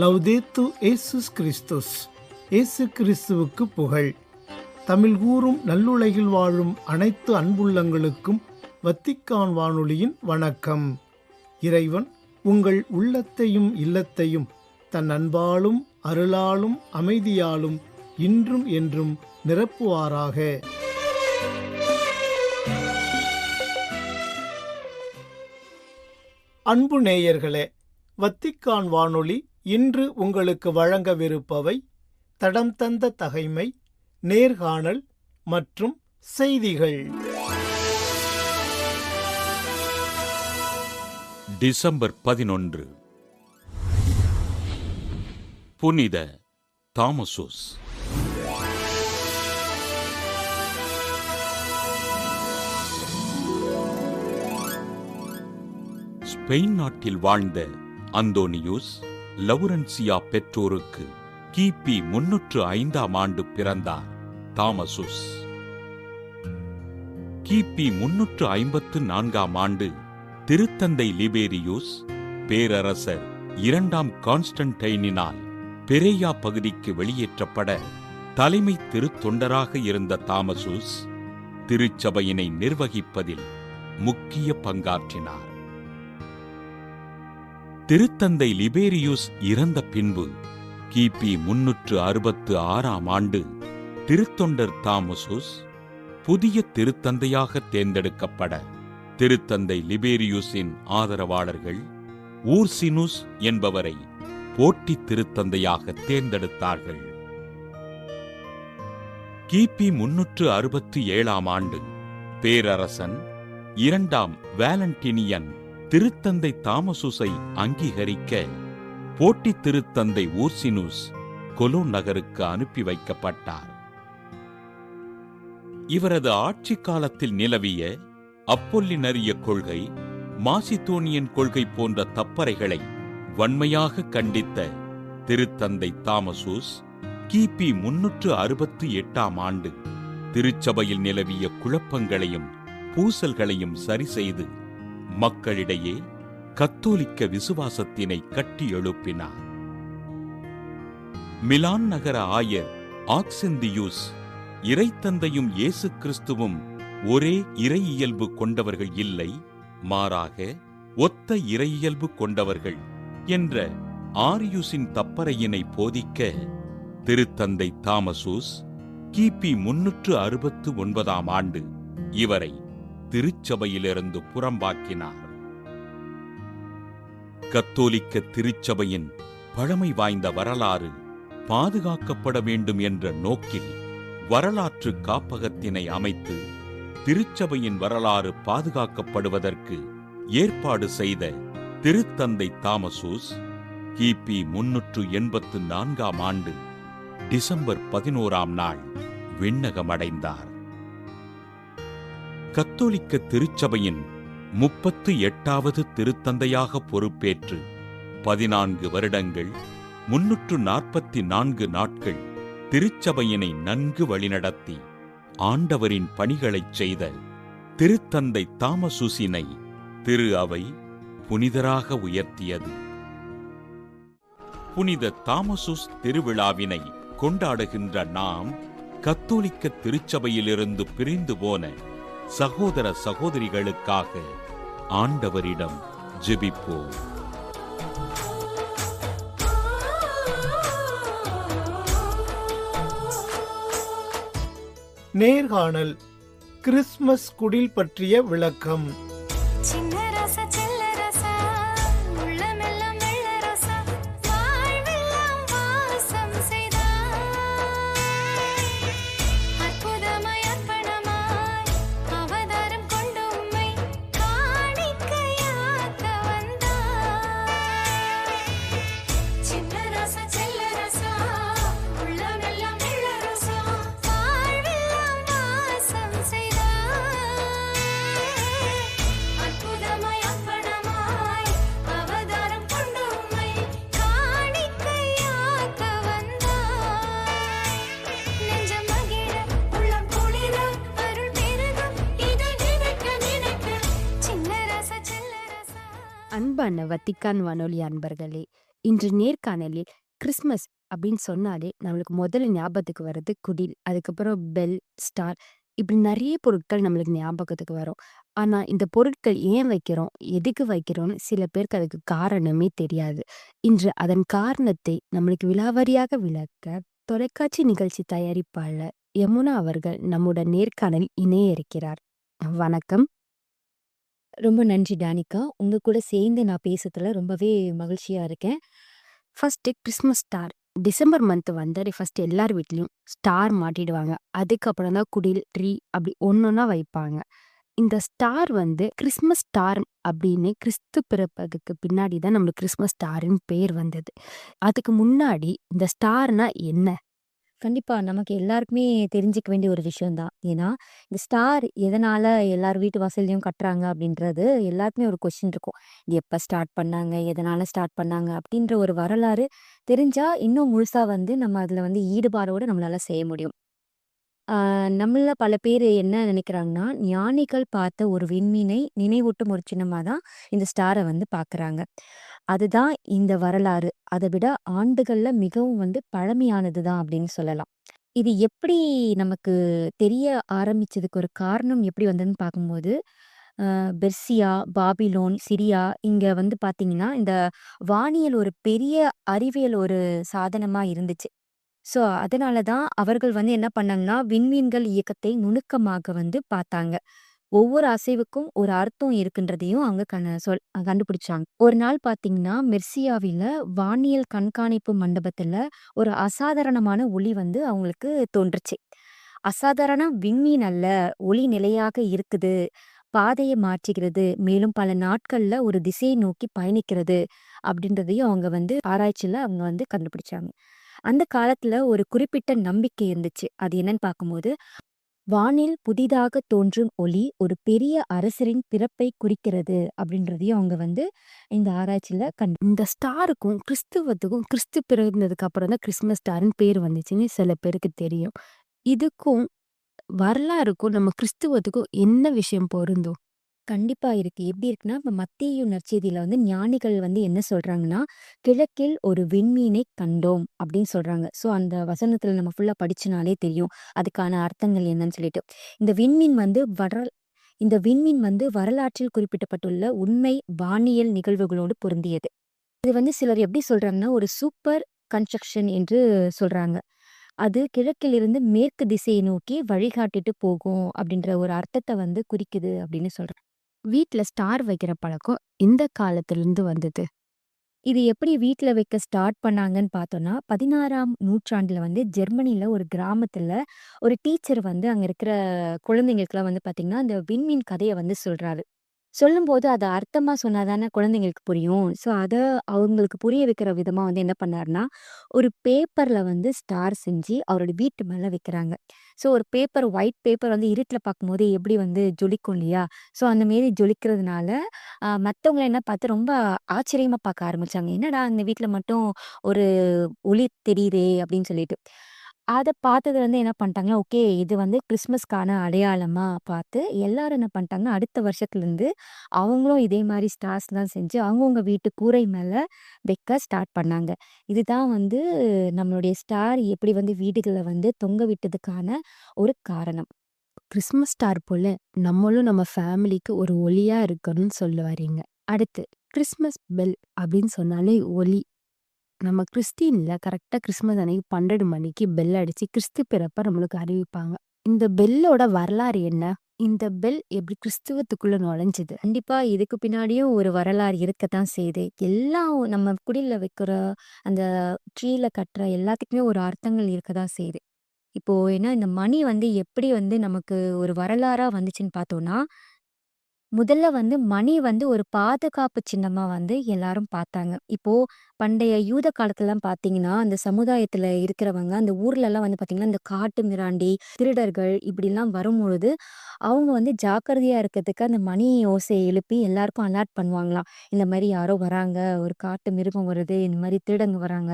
லவ்தேத்து இயேசுஸ் கிறிஸ்துஸ். இயேசு கிறிஸ்துவுக்கு புகழ். தமிழ் கூறும் நல்லுலகில் வாழும் அனைத்து அன்புள்ளங்களுக்கும் வத்திக்கான் வானொலியின் வணக்கம். இறைவன் உங்கள் உள்ளத்தையும் இல்லத்தையும் தன் அன்பாலும் அருளாலும் அமைதியாலும் இன்றும் என்றும் நிரப்புவாராக. அன்பு நேயர்களே, வத்திக்கான் வானொலி இன்று உங்களுக்கு வழங்கவிருப்பவை தடம் தந்த தகைமை, நேர்காணல் மற்றும் செய்திகள். டிசம்பர் 11. புனித தாமசுஸ். ஸ்பெயின் நாட்டில் வாழ்ந்த அந்தோனியூஸ் லவுரன்சியா பெற்றோருக்கு கிபி 305 பிறந்தார் தாமசுஸ். கிபி 354 திருத்தந்தை லிபேரியூஸ் பேரரசர் 2 கான்ஸ்டன்டைனினால் பெரேயா பகுதிக்கு வெளியேற்றப்பட தலைமை திருத்தொண்டராக இருந்த தாமசுஸ் திருச்சபையினை நிர்வகிப்பதில் முக்கிய பங்காற்றினார். திருத்தந்தை லிபேரியூஸ் இறந்த பின்பு கிபி 366 திருத்தொண்டர் தாமசுஸ் புதிய திருத்தந்தையாக தேர்ந்தெடுக்கப்பட திருத்தந்தை லிபேரியூஸின் ஆதரவாளர்கள் ஊர்சினுஸ் என்பவரை போட்டி திருத்தந்தையாக தேர்ந்தெடுத்தார்கள். கிபி 367 பேரரசன் 2 வேலண்டினியன் திருத்தந்தை தாமசுஸை அங்கீகரிக்க போட்டி திருத்தந்தை ஊர்சினுஸ் கொலோன் நகருக்கு அனுப்பி வைக்கப்பட்டார். இவரது ஆட்சி காலத்தில் நிலவிய அப்பொல்லினரிய கொள்கை, மாசிதோனியன் கொள்கை போன்ற தப்பறைகளை வன்மையாக கண்டித்த திருத்தந்தை தாமசுஸ் கிபி 368 திருச்சபையில் நிலவிய குழப்பங்களையும் பூசல்களையும் சரிசெய்து மக்களிடையே கத்தோலிக்க விசுவாசத்தினை கட்டி எழுப்பினார். மிலான் நகர ஆயர் ஆக்செந்தியூஸ் இறைத்தந்தையும் இயேசு கிறிஸ்துவும் ஒரே இறையியல்பு கொண்டவர்கள் இல்லை, மாறாக ஒத்த இறையியல்பு கொண்டவர்கள் என்ற ஆரியுஸின் தப்பறையினை போதிக்க திருத்தந்தை தாமசுஸ் கிபி 369 இவரை திருச்சபையிலிருந்து புறம்பாக்கினார். கத்தோலிக்க திருச்சபையின் பழமை வாய்ந்த வரலாறு பாதுகாக்கப்பட வேண்டும் என்ற நோக்கில் வரலாற்று காப்பகத்தினை அமைத்து திருச்சபையின் வரலாறு பாதுகாக்கப்படுவதற்கு ஏற்பாடு செய்த திருத்தந்தை தாமசுஸ் கிபி 384 டிசம்பர் 11 விண்ணகமடைந்தார். கத்தோலிக்க திருச்சபையின் 38வது திருத்தந்தையாக பொறுப்பேற்று 14 வருடங்கள் 344 நாட்கள் திருச்சபையினை நன்கு வழிநடத்தி ஆண்டவரின் பணிகளைச் செய்த திருத்தந்தை தாமசுஸினை திரு அவை புனிதராக உயர்த்தியது. புனித தாமசுஸ் திருவிழாவினை கொண்டாடுகின்ற நாம் கத்தோலிக்க திருச்சபையிலிருந்து பிரிந்து போன சகோதர சகோதரிகளுக்காக ஆண்டவரிடம் ஜெபிப்போம். நேர்காணல். கிறிஸ்துமஸ் குடில் பற்றிய விளக்கம். அன்பான வத்திக்கான் வானொலி அன்பர்களே, இன்று நேர்காணலில் கிறிஸ்மஸ் அப்படின்னு சொன்னாலே நம்மளுக்கு முதல்ல ஞாபகத்துக்கு வர்றது குடில், அதுக்கப்புறம் பெல், ஸ்டார், இப்படி நிறைய பொருட்கள் நம்மளுக்கு ஞாபகத்துக்கு வரும். ஆனா இந்த பொருட்கள் ஏன் வைக்கிறோம், எதுக்கு வைக்கிறோம்னு சில பேருக்கு அதுக்கு காரணமே தெரியாது. இன்று அதன் காரணத்தை நம்மளுக்கு விலாவரியாக விளக்க தொலைக்காட்சி நிகழ்ச்சி தயாரிப்பாளர் யமுனா அவர்கள் நம்முடன் நேர்காணல் இணைய இருக்கிறார். வணக்கம். ரொம்ப நன்றி டானிகா. உங்க கூட சேர்ந்து நான் பேசுறதுல ரொம்பவே மகிழ்ச்சியா இருக்கேன். First Christmas star. December month வந்தாலே ஃபர்ஸ்ட் எல்லார் வீட்லயும் ஸ்டார் மாட்டிடுவாங்க. அதுக்கப்புறம் தான் குடில், ட்ரீ அப்படி ஒன்னொன்னா வைப்பாங்க. இந்த ஸ்டார் வந்து கிறிஸ்மஸ் ஸ்டார் அப்படின்னு கிறிஸ்து பிறப்பதுக்கு பின்னாடி தான் நம்மளுக்கு கிறிஸ்மஸ் ஸ்டார்ன்னு பேர் வந்தது. அதுக்கு முன்னாடி இந்த ஸ்டார்னா என்ன? கண்டிப்பா நமக்கு எல்லாருக்குமே தெரிஞ்சுக்க வேண்டிய ஒரு விஷயம் தான். ஏன்னா, இந்த ஸ்டார் எதனால எல்லார் வீட்டு வாசல்லயும் கட்டுறாங்க அப்படின்றது எல்லாருக்குமே ஒரு கொஸ்டின் இருக்கும். இது எப்ப ஸ்டார்ட் பண்ணாங்க? எதனால ஸ்டார்ட் பண்ணாங்க? அப்படின்ற ஒரு வரலாறு தெரிஞ்சா, இன்னும் முழுசா வந்து நம்ம அதுல வந்து ஈடுபாடோட நம்மளால செய்ய முடியும். ஆ நம்மள பல பேரு என்ன நினைக்கிறாங்கன்னா, ஞானிகள் பார்த்த ஒரு விண்மீனை நினைவூட்டும் ஒரு சின்னமா தான் இந்த ஸ்டார வந்து பார்க்குறாங்க. அதுதான் இந்த வரலாறு. அத விட ஆண்டுகள்ல மிகவும் வந்து பழமையானது தான் அப்படின்னு சொல்லலாம். இது எப்படி நமக்கு தெரிய ஆரம்பிச்சதுக்கு ஒரு காரணம் எப்படி வந்ததுன்னு பார்க்கும்போது, பெர்சியா, பாபிலோன், சிரியா இங்க வந்து பார்த்தீங்கன்னா, இந்த வானியல் ஒரு பெரிய அறிவியல் ஒரு சாதனமா இருந்துச்சு. ஸோ, அதனால தான் அவர்கள் வந்து என்ன பண்ணாங்கன்னா, விண்மீன்கள் இயக்கத்தை நுணுக்கமாக வந்து பார்த்தாங்க. ஒவ்வொரு அசைவுக்கும் ஒரு அர்த்தம் இருக்குன்றதையும் அவங்க கண்டுபிடிச்சாங்க. ஒரு நாள் பார்த்தீங்கன்னா, மெர்சியாவில வானியல் கண்காணிப்பு மண்டபத்துல ஒரு அசாதாரணமான ஒளி வந்து அவங்களுக்கு தோன்றுச்சு. அசாதாரண விண்மீன் அல்ல, ஒளி நிலையாக இருக்குது, பாதையை மாற்றுகிறது, மேலும் பல நாட்கள்ல ஒரு திசையை நோக்கி பயணிக்கிறது அப்படின்றதையும் அவங்க வந்து ஆராய்ச்சியில அவங்க வந்து கண்டுபிடிச்சாங்க. அந்த காலத்துல ஒரு குறிப்பிட்ட நம்பிக்கை இருந்துச்சு. அது என்னன்னு பார்க்கும்போது, வானில் புதிதாக தோன்றும் ஒளி ஒரு பெரிய அரசரின் பிறப்பை குறிக்கிறது அப்படின்றதையும் அவங்க வந்து இந்த ஆராய்ச்சியில இந்த ஸ்டாருக்கும் கிறிஸ்துவத்துக்கும் கிறிஸ்து பிறந்ததுக்கு அப்புறம் தான் கிறிஸ்மஸ் ஸ்டார்ன்னு பேர் வந்துச்சுன்னு சில பேருக்கு தெரியும். இதுக்கும் வரலாறுக்கும் நம்ம கிறிஸ்துவத்துக்கும் என்ன விஷயம் பொருந்தும்? கண்டிப்பா இருக்கு. எப்படி இருக்குன்னா, இப்ப மத்தேயு நற்செய்தியில வந்து ஞானிகள் வந்து என்ன சொல்றாங்கன்னா, "கிழக்கில் ஒரு விண்மீனை கண்டோம்" அப்படின்னு சொல்றாங்க. ஸோ, அந்த வசனத்துல நம்ம ஃபுல்லா படிச்சனாலே தெரியும். அதுக்கான அர்த்தங்கள் என்னன்னு சொல்லிட்டு. இந்த விண்மீன் வந்து இந்த விண்மீன் வந்து வரலாற்றில் குறிப்பிடப்பட்டுள்ள உண்மை வானியல் நிகழ்வுகளோடு பொருந்தியது. இது வந்து சிலர் எப்படி சொல்றாங்கன்னா, ஒரு சூப்பர் கன்ஸ்ட்ரக்ஷன் என்று சொல்றாங்க. அது கிழக்கிலிருந்து மேற்கு திசையை நோக்கி வழிகாட்டிட்டு போகும் அப்படின்ற ஒரு அர்த்தத்த வந்து குறிக்குது அப்படின்னு சொல்றாங்க. வீட்ல ஸ்டார் வைக்கிற பழக்கம் இந்த காலத்திலிருந்து வந்தது. இது எப்படி வீட்ல வைக்க ஸ்டார்ட் பண்ணாங்கன்னு பார்த்தோம்னா, 16ஆம் நூற்றாண்டுல வந்து ஜெர்மனில ஒரு கிராமத்துல ஒரு டீச்சர் வந்து அங்க இருக்கிற குழந்தைங்களுக்குலாம் வந்து பார்த்தீங்கன்னா, அந்த விண்மீன் கதைய வந்து சொல்றாரு. சொல்லும்போது அத அர்த்தமா சொன்னா தானே குழந்தைங்களுக்கு புரியும். ஸோ, அத அவங்களுக்கு புரிய வைக்கிற விதமா வந்து என்ன பண்ணாருன்னா, ஒரு பேப்பர்ல வந்து ஸ்டார் செஞ்சு அவரோட வீட்டு மேல வைக்கிறாங்க. ஸோ, ஒரு ஒயிட் பேப்பர் வந்து இருட்டுல பார்க்கும்போது எப்படி வந்து ஜொலிக்கும் இல்லையா? ஸோ, அந்த மேரி ஜொலிக்கிறதுனால, மத்தவங்கள என்ன பார்த்து ரொம்ப ஆச்சரியமா பார்க்க ஆரம்பிச்சாங்க. "என்னடா இந்த வீட்ல மட்டும் ஒரு ஒளி தெரியுதே!" அப்படின்னு சொல்லிட்டு. அத பார்த்தது வந்து என்ன பண்ணிட்டாங்கன்னா, ஓகே இது வந்து கிறிஸ்மஸ்க்கான அடையாளமா பார்த்து, எல்லாரும் என்ன பண்ணிட்டாங்கன்னா, அடுத்த வருஷத்துலருந்து அவங்களும் இதே மாரி ஸ்டார்ஸ்லாம் செஞ்சு அவங்கவங்க வீட்டு கூரை மேல வைக்க ஸ்டார்ட் பண்ணாங்க. இதுதான் வந்து நம்மளுடைய ஸ்டார் எப்படி வந்து வீடுகள்ல வந்து தொங்க விட்டதுக்கான ஒரு காரணம். கிறிஸ்மஸ் ஸ்டார் போல நம்மளும் நம்ம ஃபேமிலிக்கு ஒரு ஒளியா இருக்கணும்னு சொல்ல வரீங்க. அடுத்து கிறிஸ்மஸ் பெல் அப்படின்னு சொன்னாலே ஒலி. நம்ம கிறிஸ்டின்ல கரெக்டா கிறிஸ்மஸ் அன்னைக்கு 12 மணிக்கு பெல் அடிச்சு கிறிஸ்து பிறப்ப நம்மளுக்கு அறிவிப்பாங்க. இந்த பெல்லோட வரலாறு என்ன? இந்த பெல் எப்படி கிறிஸ்துவத்துக்குள்ள நுழைஞ்சது? கண்டிப்பா இதுக்கு பின்னாடியும் ஒரு வரலாறு இருக்கத்தான் செய்யுது. எல்லாம் நம்ம குடில்ல வைக்கிற, அந்த ட்ரீல கட்டுற எல்லாத்துக்குமே ஒரு அர்த்தங்கள் இருக்கதான் செய்யுது. இப்போ ஏன்னா இந்த மணி வந்து எப்படி வந்து நமக்கு ஒரு வரலாறா வந்துச்சுன்னு பார்த்தோம்னா, முதல்ல வந்து மணி வந்து ஒரு பாதுகாப்பு சின்னமா வந்து எல்லாரும் பார்த்தாங்க. இப்போ பண்டைய யூத காலத்துலலாம் பார்த்தீங்கன்னா, அந்த சமுதாயத்துல இருக்கிறவங்க, அந்த ஊர்லலாம் வந்து பார்த்தீங்கன்னா, இந்த காட்டு மிராண்டி, திருடர்கள் இப்படிலாம் வரும்பொழுது, அவங்க வந்து ஜாக்கிரதையா இருக்கிறதுக்கு அந்த மணி ஓசைய எழுப்பி எல்லாருக்கும் அலர்ட் பண்ணுவாங்களாம். இந்த மாரி யாரோ வராங்க, ஒரு காட்டு மிருகம் வருது, இந்த மாரி திருடங்க வராங்க.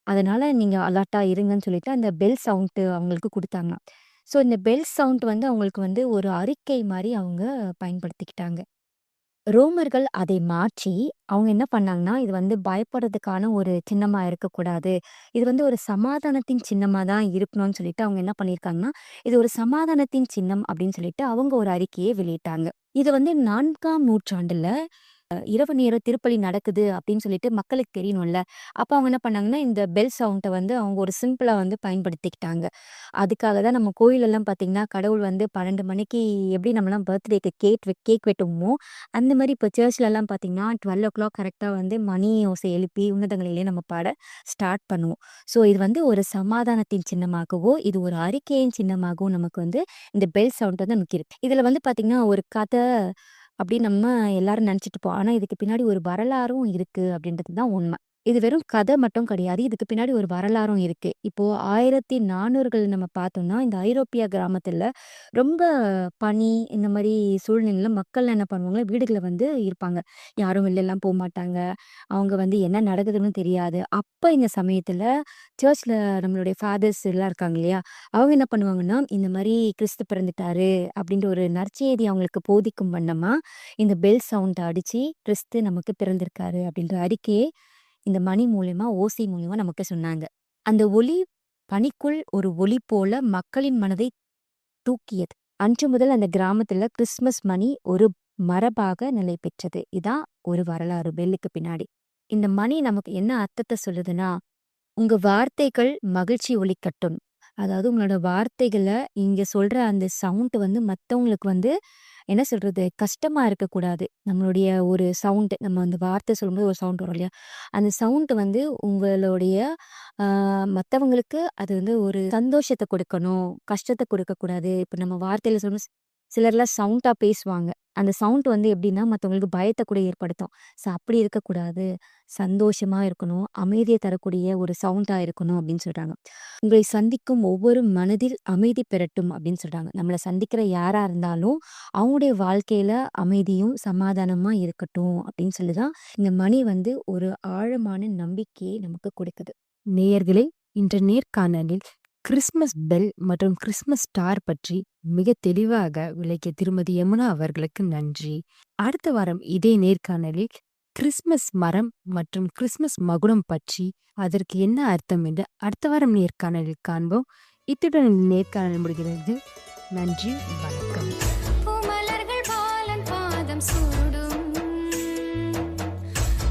அதனால நீங்க அலர்ட்டா இருங்கன்னு சொல்லிட்டு அந்த பெல் சவுண்ட் அவங்களுக்கு குடுத்தாங்க. ஸோ இந்த பெல் சவுண்ட் வந்து அவங்களுக்கு வந்து ஒரு அறிக்கை மாரி அவங்க பயன்படுத்திக்கிட்டாங்க. ரோமர்கள் அதை மாற்றி அவங்க என்ன பண்ணாங்கன்னா, இது வந்து பயப்படுறதுக்கான ஒரு சின்னமா இருக்கக்கூடாது. இது வந்து ஒரு சமாதானத்தின் சின்னமா தான் இருக்கணும்னு சொல்லிட்டு அவங்க என்ன பண்ணியிருக்காங்கன்னா, இது ஒரு சமாதானத்தின் சின்னம் அப்படின்னு சொல்லிட்டு அவங்க ஒரு அறிக்கையை வெளியிட்டாங்க. இது வந்து 4ஆம் நூற்றாண்டுல இரவு நேர திருப்பலி நடக்குது அப்படின்னு சொல்லிட்டு மக்களுக்கு தெரியணும்ல. அப்ப அவங்க என்ன பண்ணாங்கன்னா, இந்த பெல் சவுண்ட வந்து அவங்க ஒரு சிம்பிளா வந்து பயன்படுத்திக்கிட்டாங்க. அதுக்காக தான் நம்ம கோயிலெல்லாம் பார்த்தீங்கன்னா, கடவுள் வந்து 12 மணிக்கு எப்படி நம்மலாம் பர்த்டேக்கு கேக் வெட்டுவோமோ, அந்த மாரி இப்போ சர்ச்லலாம் பார்த்தீங்கன்னா, 12:00 கரெக்ட்டா வந்து மணி ஓசை எழுப்பி உன்னதங்களிலே நம்ம பாட ஸ்டார்ட் பண்ணுவோம். ஸோ இது வந்து ஒரு சமாதானத்தின் சின்னமாகவோ, இது ஒரு அறிக்கையின் சின்னமாகவும் நமக்கு வந்து இந்த பெல் சவுண்ட் வந்து நமக்கு இருக்கு. இதுல வந்து பார்த்தீங்கன்னா, ஒரு கதை அப்படின்னு நம்ம எல்லாரும் நினைச்சிட்டு இருப்போம். ஆனா இதுக்கு பின்னாடி ஒரு வரலாறும் இருக்கு அப்படின்றது தான் உண்மை. இது வெறும் கதை மட்டும் கிடையாது. இதுக்கு பின்னாடி ஒரு வரலாறும் இருக்கு. இப்போ 1400கள் நம்ம பார்த்தோம்னா, இந்த ஐரோப்பிய கிராமத்துல ரொம்ப பனி இந்த மாரி சூழ்நிலையில மக்கள் என்ன பண்ணுவாங்க, வீடுகள்ல வந்து இருப்பாங்க. யாரும் வெளிலலாம் போமாட்டாங்க. அவங்க வந்து என்ன நடக்குதுன்னு தெரியாது. அப்ப இந்த சமயத்துல சர்ச்ல நம்மளுடைய ஃபாதர்ஸ் எல்லாம் இருக்காங்க இல்லையா? அவங்க என்ன பண்ணுவாங்கன்னா, இந்த மாரி கிறிஸ்து பிறந்துட்டாரு அப்படின்ற ஒரு நற்செய்தி அவங்களுக்கு போதிக்கும் வண்ணமா, இந்த பெல் சவுண்ட் அடிச்சு கிறிஸ்து நமக்கு பிறந்திருக்காரு அப்படின்ற அறிக்கையை இந்த மணி மூலியமா, ஓசை மூலியமா நமக்கு சொன்னாங்க. அந்த ஒலி பனிக்குள் ஒரு ஒளி போல மக்களின் மனதை தூக்கியது. அன்று முதல் அந்த கிராமத்துல கிறிஸ்துமஸ் மணி ஒரு மரபாக நிலை பெற்றது. இதான் ஒரு வரலாறு பெல்லுக்கு பின்னாடி. இந்த மணி நமக்கு என்ன அர்த்தத்த சொல்லுதுன்னா, உங்க வார்த்தைகள் மகிழ்ச்சி ஒலிக்கட்டும். அதாவது உங்களோட வார்த்தைகள இங்க சொல்ற அந்த சவுண்ட் வந்து மத்தவங்களுக்கு வந்து என்ன சொல்றது? கஷ்டமா இருக்கக்கூடாது. நம்மளுடைய ஒரு சவுண்ட் நம்ம அந்த வார்த்தை சொல்லும்போது ஒரு சவுண்ட் வரும் இல்லையா? அந்த சவுண்ட் வந்து உங்களுடைய ஆ மத்தவங்களுக்கு அது வந்து ஒரு சந்தோஷத்த கொடுக்கணும். கஷ்டத்த கொடுக்கக்கூடாது. இப்ப நம்ம வார்த்தையில சொல்லும்போது சிலர்லாம் சவுண்டா பேசுவாங்க. அந்த சவுண்ட் வந்து எப்படின்னா, மத்தவங்களுக்கு பயத்த கூட ஏற்படுத்தும். ஸோ அப்படி இருக்கக்கூடாது. சந்தோஷமா இருக்கணும். அமைதிய தரக்கூடிய ஒரு சவுண்டா இருக்கணும் அப்படின்னு சொல்றாங்க. உங்களை சந்திக்கும் ஒவ்வொரு மனதில் அமைதி பெறட்டும் அப்படின்னு சொல்றாங்க. நம்மள சந்திக்கிற யாரா இருந்தாலும், அவங்களுடைய வாழ்க்கையில அமைதியும், சமாதானமா இருக்கட்டும் அப்படின்னு சொல்லி தான் இந்த மணி வந்து ஒரு ஆழமான நம்பிக்கையை நமக்கு கொடுக்குது. நேயர்களே, இன்ற நேர்காணலில் கிறிஸ்மஸ் பெல் மற்றும் கிறிஸ்மஸ் ஸ்டார் பற்றி மிக தெளிவாக விளக்கிய திருமதி யமுனா அவர்களுக்கு நன்றி. அடுத்த வாரம் இதே நேர்காணலில் கிறிஸ்மஸ் மரம் மற்றும் கிறிஸ்மஸ் மகுடம் பற்றி அதற்கு என்ன அர்த்தம் என்று அடுத்த வாரம் நேர்காணலில் காண்போம். இத்துடன் இந்த நேர்காணல் முடிகிறது. நன்றி, வணக்கம். பூமலர்கள் பாலன் பாதம் சூடும்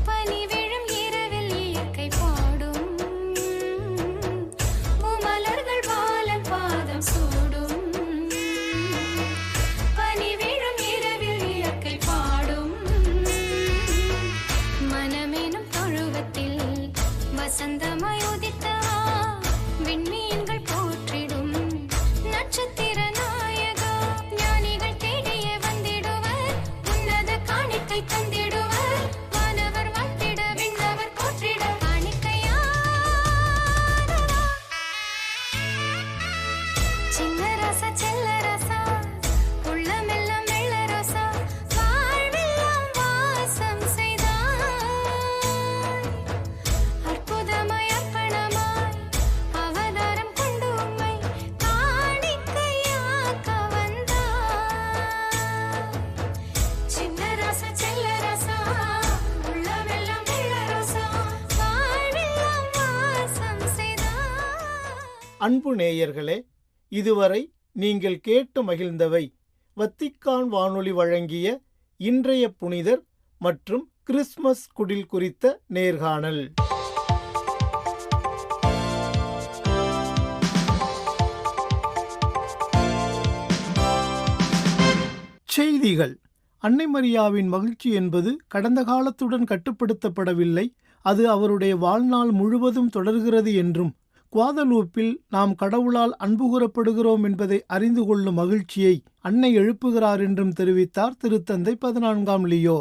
பனி விழும் இரவில் இயற்கை பாடும் பூமலர்கள் பாலன் பாதம் சூடும் பனி விழும் இரவில் இயற்கை பாடும் மனமேனும் தொழுவத்தில் வசந்தமாய் உதித்த விண்மீன்கள் போற்றிடும் நட்சத்திர நாயகா ஞானிகள் தேடியே வந்திடுவர் உன்னத காணிக்கை தந்திடுவர் வானவர் வாழ்த்திட விண்ணவர் போற்றிட காணிக்கையானவா சின்ன ரசா செல்ல ரசா உள்ளமெல்லாம் வெள்ள ரசா வாழ்வெல்லாம் வாசம் செய்தாய் அற்புதமாய் அர்ப்பணமாய் அவதாரம் கொண்டு உம்மை காணிக்கையாக்க வந்தாய் சின்ன ரசா செல்ல ரசா உள்ளமெல்லாம் வெள்ள ரசா வாழ்வெல்லாம் வாசம் செய்தாய். அன்பு நேயர்களே, இதுவரை நீங்கள் கேட்டு மகிழ்ந்தவை வத்திக்கான் வானொலி வழங்கிய இன்றைய புனிதர் மற்றும் கிறிஸ்மஸ் குடில் குறித்த நேர்காணல். செய்திகள். அன்னை மரியாவின் மகிழ்ச்சி என்பது கடந்த காலத்துடன் கட்டுப்படுத்தப்படவில்லை, அது அவருடைய வாழ்நாள் முழுவதும் தொடர்கிறது என்றும், குவாதலூப்பில் நாம் கடவுளால் அன்பு கூறப்படுகிறோம் என்பதை அறிந்து கொள்ளும் மகிழ்ச்சியை அன்னை எழுப்புகிறார் என்றும் தெரிவித்தார் திருத்தந்தை 14ஆம் லியோ.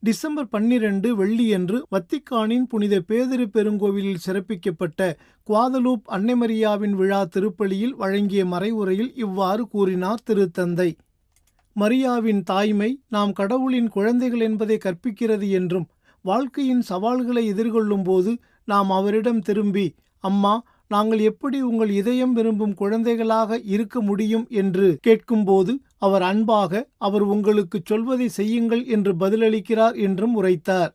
டிசம்பர் 12 வெள்ளியன்று வத்திக்கானின் புனித பேதுரு பெருங்கோவிலில் சிறப்பிக்கப்பட்ட குவாதலூப் அன்னை மரியாவின் விழா திருப்பலியில் வழங்கிய மறைவுரையில் இவ்வாறு கூறினார் திருத்தந்தை. மரியாவின் தாய்மை நாம் கடவுளின் குழந்தைகள் என்பதை கற்பிக்கிறது என்றும், வாழ்க்கையின் சவால்களை எதிர்கொள்ளும் போது நாம் அவரிடம் திரும்பி, அம்மா, நாங்கள் எப்படி உங்கள் இதயம் விரும்பும் குழந்தைகளாக இருக்க முடியும் என்று கேட்கும்போது அவர் அன்பாக அவர் உங்களுக்கு சொல்வதை செய்யுங்கள் என்று பதிலளிக்கிறார் என்றும் உரைத்தார்.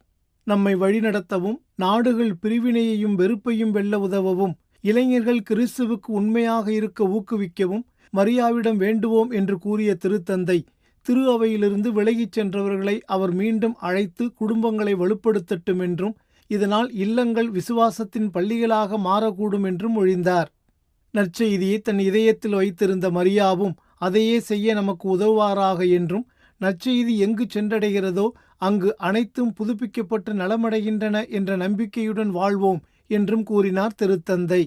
நம்மை வழிநடத்தவும் நாடுகள் பிரிவினையையும் வெறுப்பையும் வெல்ல உதவவும் இளைஞர்கள் கிறிஸ்துவுக்கு உண்மையாக இருக்க ஊக்குவிக்கவும் மரியாவிடம் வேண்டுவோம் என்று கூறிய திருத்தந்தை திரு அவையிலிருந்து விலகிச் சென்றவர்களை அவர் மீண்டும் அழைத்து குடும்பங்களை வலுப்படுத்தட்டும் என்றும் இதனால் இல்லங்கள் விசுவாசத்தின் பள்ளிகளாக மாறக்கூடும் என்றும் மொழிந்தார். நற்செய்தியை தன் இதயத்தில் வைத்திருந்த மரியாவும் அதையே செய்ய நமக்கு உதவுவாராக என்றும் நற்செய்தி எங்கு சென்றடைகிறதோ அங்கு அனைத்தும் புதுப்பிக்கப்பட்டு நலமடைகின்றன என்ற நம்பிக்கையுடன் வாழ்வோம் என்றும் கூறினார் திருத்தந்தை.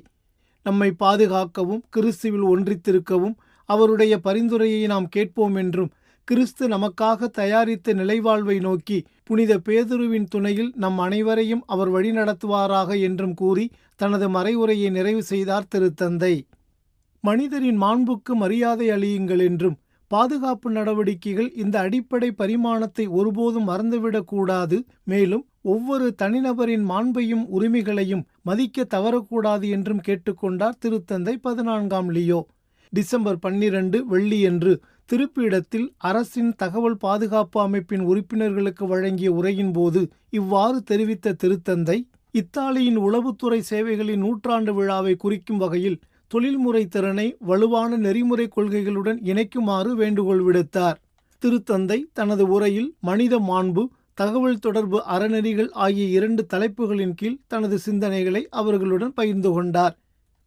நம்மை பாதுகாக்கவும் கிறிஸ்துவில் ஒன்றித்திருக்கவும் அவருடைய பரிந்துரையை நாம் கேட்போம் என்றும் கிறிஸ்து நமக்காக தயாரித்த நிலைவாழ்வை நோக்கி புனித பேதுருவின் துணையில் நம் அனைவரையும் அவர் வழிநடத்துவாராக என்றும் கூறி தனது மறைவுரையை நிறைவு செய்தார் திருத்தந்தை. மனிதரின் மாண்புக்கு மரியாதை அளியுங்கள் என்றும் பாதுகாப்பு நடவடிக்கைகள் இந்த அடிப்படை பரிமாணத்தை ஒருபோதும் மறந்துவிடக்கூடாது, மேலும் ஒவ்வொரு தனிநபரின் மாண்பையும் உரிமைகளையும் மதிக்க தவறக்கூடாது என்றும் கேட்டுக்கொண்டார் திருத்தந்தை 14ஆம் லியோ. டிசம்பர் 12 வெள்ளியன்று திருப்பீடத்தில் அரசின் தகவல் பாதுகாப்பு அமைப்பின் உறுப்பினர்களுக்கு வழங்கிய உரையின் போது இவ்வாறு தெரிவித்த திருத்தந்தை, இத்தாலியின் உளவுத்துறை சேவைகளின் 100ஆண்டு விழாவை குறிக்கும் வகையில் தொழில்முறை திறனை வலுவான நெறிமுறை கொள்கைகளுடன் இணைக்குமாறு வேண்டுகோள் விடுத்தார். திருத்தந்தை தனது உரையில் மனித மாண்பு, தகவல் தொடர்பு அறநெறிகள் ஆகிய 2 தலைப்புகளின் கீழ் தனது சிந்தனைகளை அவர்களுடன் பகிர்ந்து கொண்டார்.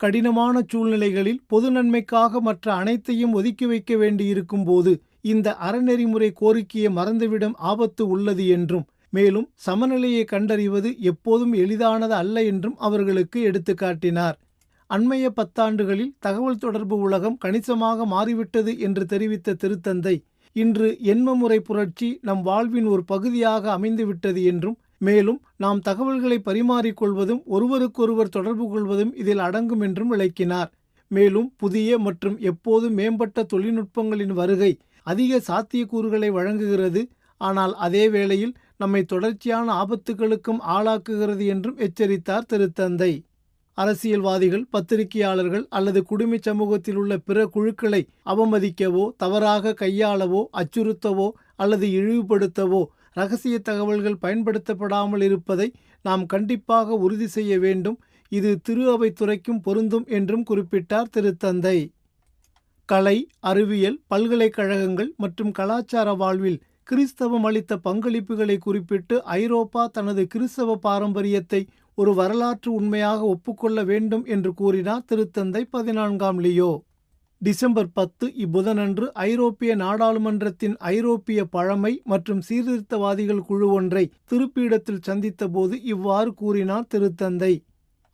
கடினமான சூழ்நிலைகளில் பொது நன்மைக்காக மற்ற அனைத்தையும் ஒதுக்கி வைக்க வேண்டியிருக்கும் போது இந்த அறநெறிமுறை கோரிக்கையை மறந்துவிடும் ஆபத்து உள்ளது என்றும், மேலும் சமநிலையை கண்டறிவது எப்போதும் எளிதானது அல்ல என்றும் அவர்களுக்கு எடுத்துக்காட்டினார். அண்மைய 10 ஆண்டுகளில் தகவல் தொடர்பு உலகம் கணிசமாக மாறிவிட்டது என்று தெரிவித்த திருத்தந்தை, இன்று எண்மமுறை புரட்சி நம் வாழ்வின் ஒரு பகுதியாக அமைந்துவிட்டது என்றும், மேலும் நாம் தகவல்களை பரிமாறிக்கொள்வதும் ஒருவருக்கொருவர் தொடர்பு கொள்வதும் இதில் அடங்கும் என்றும் விளக்கினார். மேலும் புதிய மற்றும் எப்போதும் மேம்பட்ட தொழில்நுட்பங்களின் வருகை அதிக சாத்தியக்கூறுகளை வழங்குகிறது, ஆனால் அதே வேளையில் நம்மை தொடர்ச்சியான ஆபத்துகளுக்கும் ஆளாக்குகிறது என்றும் எச்சரித்தார் திருத்தந்தை. அரசியல்வாதிகள், பத்திரிகையாளர்கள் அல்லது குடிமைச் சமூகத்தில் உள்ள பிற குழுக்களை அவமதிக்கவோ, தவறாக கையாளவோ, அச்சுறுத்தவோ அல்லது இழிவுபடுத்தவோ இரகசிய தகவல்கள் பயன்படுத்தப்படாமல் இருப்பதை நாம் கண்டிப்பாக உறுதி செய்ய வேண்டும். இது திரு அவை துறைக்கும் பொருந்தும் என்றும் குறிப்பிட்டார் திருத்தந்தை. கலை, அறிவியல், பல்கலைக்கழகங்கள் மற்றும் கலாச்சார வாழ்வில் கிறிஸ்தவம் அளித்த பங்களிப்புகளை குறிப்பிட்டு ஐரோப்பா தனது கிறிஸ்தவ பாரம்பரியத்தை ஒரு வரலாற்று உண்மையாக ஒப்புக்கொள்ள வேண்டும் என்று கூறினார் திருத்தந்தை 14ஆம் லியோ. டிசம்பர் 10 இப்புதனன்று ஐரோப்பிய நாடாளுமன்றத்தின் ஐரோப்பிய பழமை மற்றும் சீர்திருத்தவாதிகள் குழு ஒன்றை திருப்பீடத்தில் சந்தித்த போது இவ்வாறு கூறினார் திருத்தந்தை.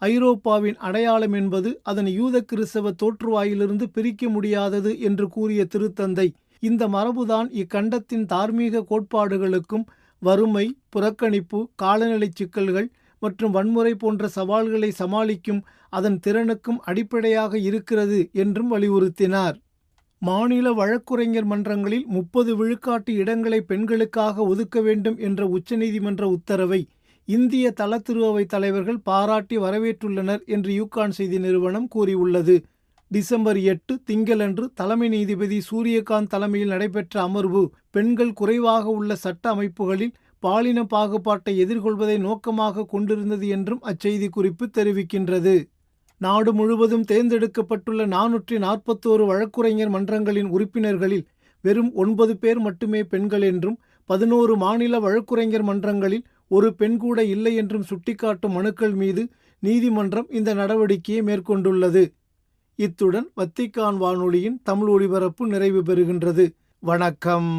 ஐரோப்பாவின் அடையாளம் என்பது அதன் யூத கிறிஸ்தவ தோற்றுவாயிலிருந்து பிரிக்க முடியாதது என்று கூறிய திருத்தந்தை, இந்த மரபுதான் இக்கண்டத்தின் தார்மீக கோட்பாடுகளுக்கும் வறுமை, புறக்கணிப்பு, காலநிலை சிக்கல்கள் மற்றும் வன்முறை போன்ற சவால்களை சமாளிக்கும் அதன் திறனுக்கும் அடிப்படையாக இருக்கிறது என்றும் வலியுறுத்தினார். மாநில வழக்குரைஞர் மன்றங்களில் 30 விழுக்காட்டு இடங்களை பெண்களுக்காக ஒதுக்க வேண்டும் என்ற உச்சநீதிமன்ற உத்தரவை இந்திய தல திருஅவை தலைவர்கள் பாராட்டி வரவேற்றுள்ளனர் என்று யூகான் செய்தி நிறுவனம் கூறியுள்ளது. டிசம்பர் 8 திங்களன்று தலைமை நீதிபதி சூரியகாந்த் தலைமையில் நடைபெற்ற அமர்வு பெண்கள் குறைவாக உள்ள சட்ட அமைப்புகளில் பாலின பாகுபாட்டை எதிர்கொள்வதை நோக்கமாக கொண்டிருந்தது என்றும் அச்செய்தி குறிப்பு தெரிவிக்கின்றது. நாடு முழுவதும் தேர்ந்தெடுக்கப்பட்டுள்ள 441 வழக்குரைஞர் மன்றங்களின் உறுப்பினர்களில் வெறும் 9 பேர் மட்டுமே பெண்கள் என்றும் 11 மாநில வழக்குரைஞர் மன்றங்களில் ஒரு பெண் கூட இல்லை என்றும் சுட்டிக்காட்டும் மனுக்கள் மீது நீதிமன்றம் இந்த நடவடிக்கையை மேற்கொண்டுள்ளது. இத்துடன் வத்திக்கான் வானொலியின் தமிழ் ஒலிபரப்பு நிறைவு பெறுகின்றது. வணக்கம்.